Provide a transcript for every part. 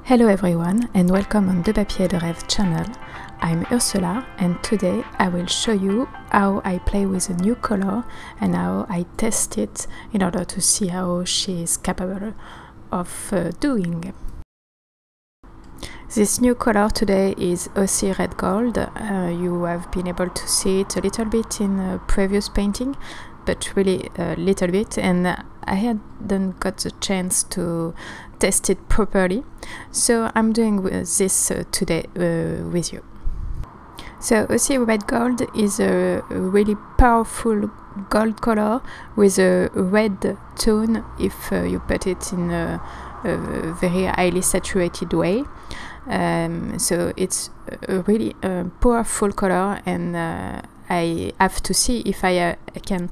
Hello everyone and welcome on De Papier de Rêve channel. I'm Ursula and today I will show you how I play with a new color and how I test it in order to see how she is capable of doing. This new color today is Aussie Red Gold. You have been able to see it a little bit in a previous painting, but really a little bit, and I hadn't got the chance to test it properly, so I'm doing this today with you. So Aussie Red Gold is a really powerful gold color with a red tone if you put it in a very highly saturated way. So it's a really powerful color, and I have to see if I can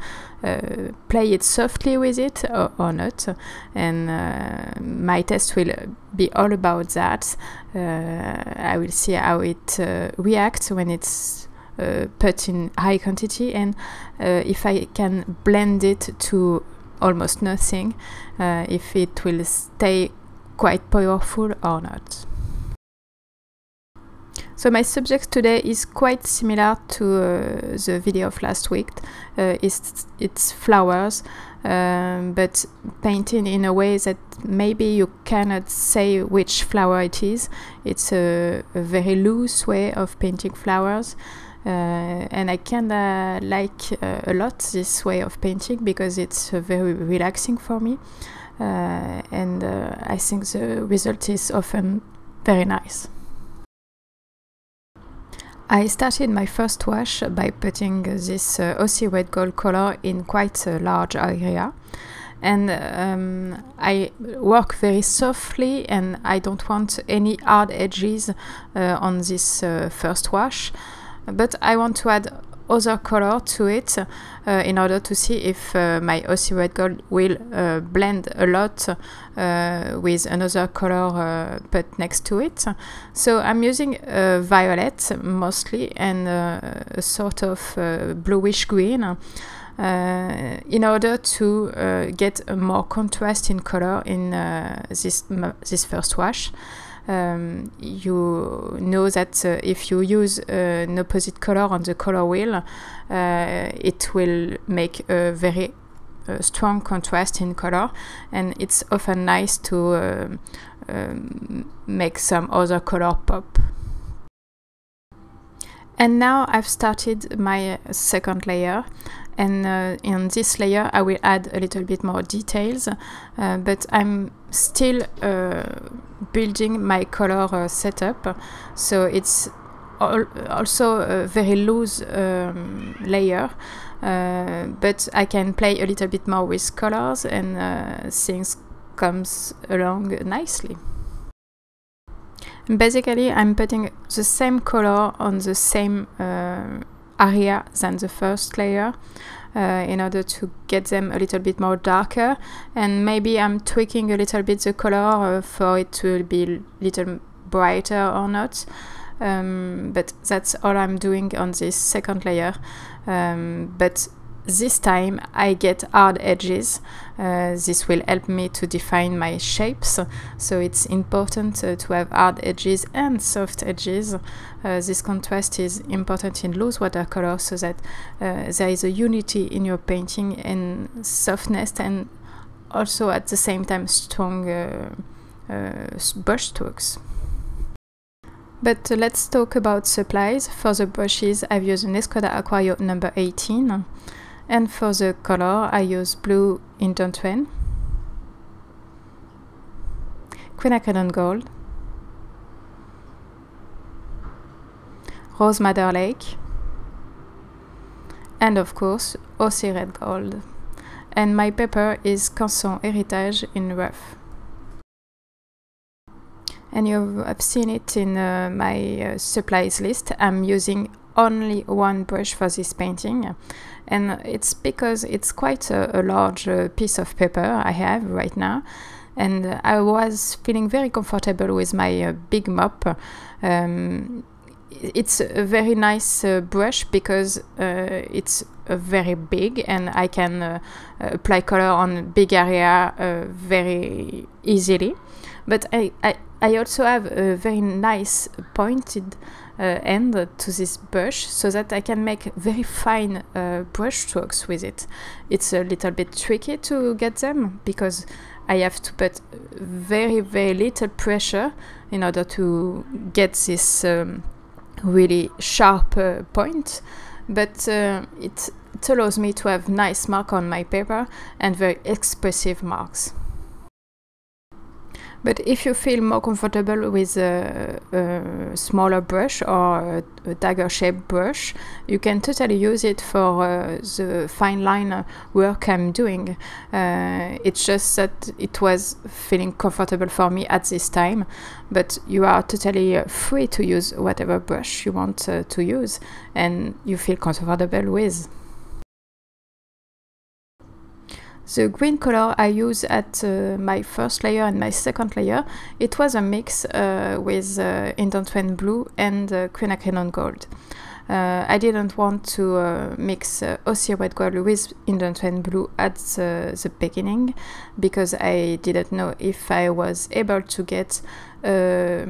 play it softly with it or not, and my test will be all about that. I will see how it reacts when it's put in high quantity, and if I can blend it to almost nothing, if it will stay quite powerful or not. So my subject today is quite similar to the video of last week. It's flowers, but painted in a way that maybe you cannot say which flower it is. It's a very loose way of painting flowers, and I kinda like a lot this way of painting because it's very relaxing for me, and I think the result is often very nice. I started my first wash by putting this Aussie Red Gold color in quite a large area, and I work very softly and I don't want any hard edges on this first wash, but I want to add other color to it in order to see if my Aussie Red Gold will blend a lot with another color put next to it. So I'm using violet mostly and a sort of bluish green in order to get a more contrast in color in this first wash. You know that if you use an opposite color on the color wheel, it will make a very strong contrast in color, and it's often nice to make some other color pop. And now I've started my second layer, and in this layer I will add a little bit more details, but I'm still building my color setup, so it's also a very loose layer, but I can play a little bit more with colors, and things comes along nicely. Basically, I'm putting the same color on the same area than the first layer in order to get them a little bit more darker, and maybe I'm tweaking a little bit the color for it to be a little brighter or not, but that's all I'm doing on this second layer. But this time I get hard edges. This will help me to define my shapes, so it's important to have hard edges and soft edges. This contrast is important in loose watercolor, so that there is a unity in your painting and softness, and also at the same time strong brush strokes. But let's talk about supplies. For the brushes I've used an Escoda Aquario number 18, and for the color I use blue Indanthrene, Quinacridone Gold, Rose Madder Lake, and of course Aussie Red Gold. And my paper is Canson Héritage in rough. And you have seen it in my supplies list. I'm using only one brush for this painting, and it's because it's quite a large piece of paper I have right now, and I was feeling very comfortable with my big mop. It's a very nice brush because it's very big, and I can apply color on big area very easily. But I also have a very nice pointed end to this brush, so that I can make very fine brush strokes with it. It's a little bit tricky to get them because I have to put very little pressure in order to get this really sharp point, but it allows me to have nice mark on my paper and very expressive marks. But if you feel more comfortable with a smaller brush or a dagger-shaped brush, you can totally use it for the fine line work I'm doing. It's just that it was feeling comfortable for me at this time, but you are totally free to use whatever brush you want to use and you feel comfortable with. The green color I use at my first layer and my second layer, it was a mix with Indanthrene blue and Quinacridone gold. I didn't want to mix Aussie red gold with Indanthrene blue at the beginning because I didn't know if I was able to get a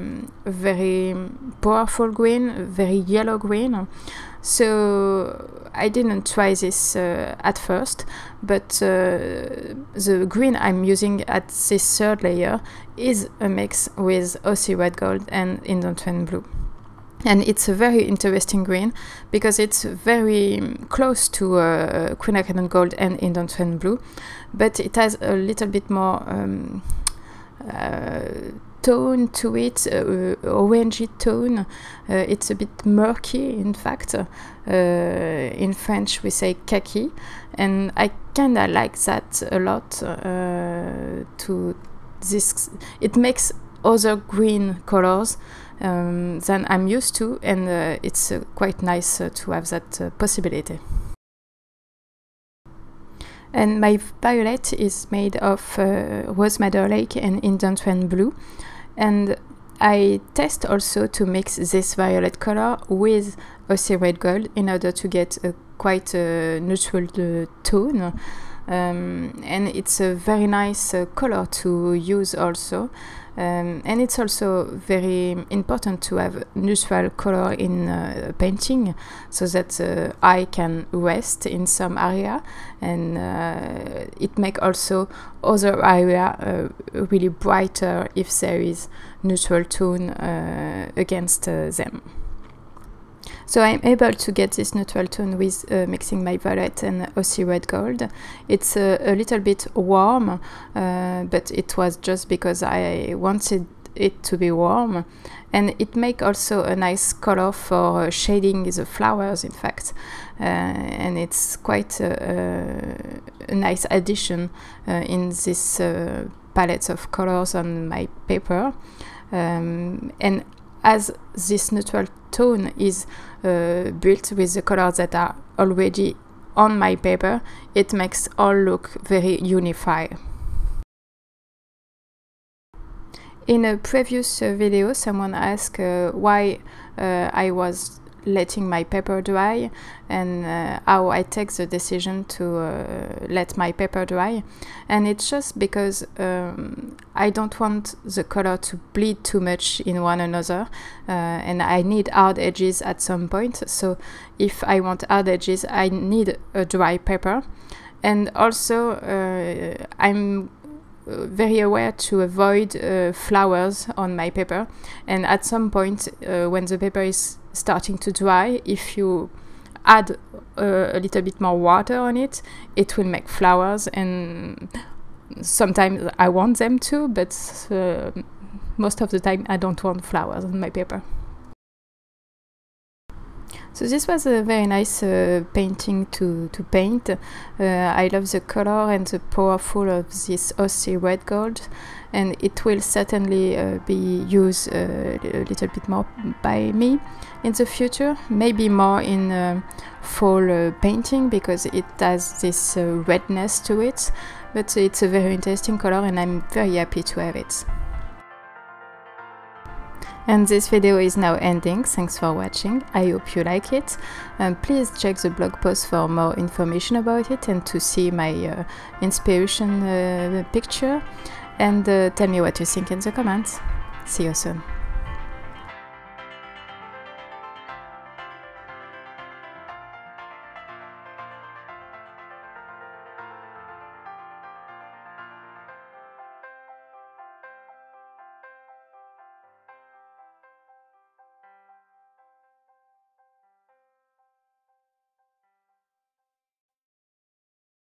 very powerful green, very yellow green. So I didn't try this at first, but the green I'm using at this third layer is a mix with Aussie red gold and Indanthrene blue. And it's a very interesting green because it's very close to Quinacridone gold and Indanthrene blue, but it has a little bit more tone to it, orangey tone. It's a bit murky, in fact. In French we say khaki, and I kinda like that a lot. It makes other green colors than I'm used to, and it's quite nice to have that possibility. And my violet is made of Rose Madder Lake and Indanthrene blue, and I test also to mix this violet color with Aussie red gold in order to get a quite neutral tone. And it's a very nice color to use also, and it's also very important to have neutral color in painting so that eye can rest in some area, and it makes also other area really brighter if there is neutral tone against them. So I'm able to get this neutral tone with mixing my violet and Aussie red gold. It's a little bit warm, but it was just because I wanted it to be warm. And it makes also a nice color for shading the flowers, in fact. And it's quite a nice addition in this palette of colors on my paper. And as this neutral tone is built with the colors that are already on my paper, it makes all look very unified. In a previous video, someone asked why I was letting my paper dry and how I take the decision to let my paper dry. And it's just because I don't want the color to bleed too much in one another, and I need hard edges at some point. So if I want hard edges, I need a dry paper. And also I'm very aware to avoid flowers on my paper, and at some point when the paper is starting to dry, if you add a little bit more water on it, it will make flowers, and sometimes I want them to, but most of the time I don't want flowers on my paper. So this was a very nice painting to paint. I love the color and the powerful of this Aussie red gold, and it will certainly be used a little bit more by me in the future, maybe more in fall painting because it has this redness to it, but it's a very interesting color and I'm very happy to have it. And this video is now ending. Thanks for watching. I hope you like it. Please check the blog post for more information about it and to see my inspiration picture. And tell me what you think in the comments. See you soon.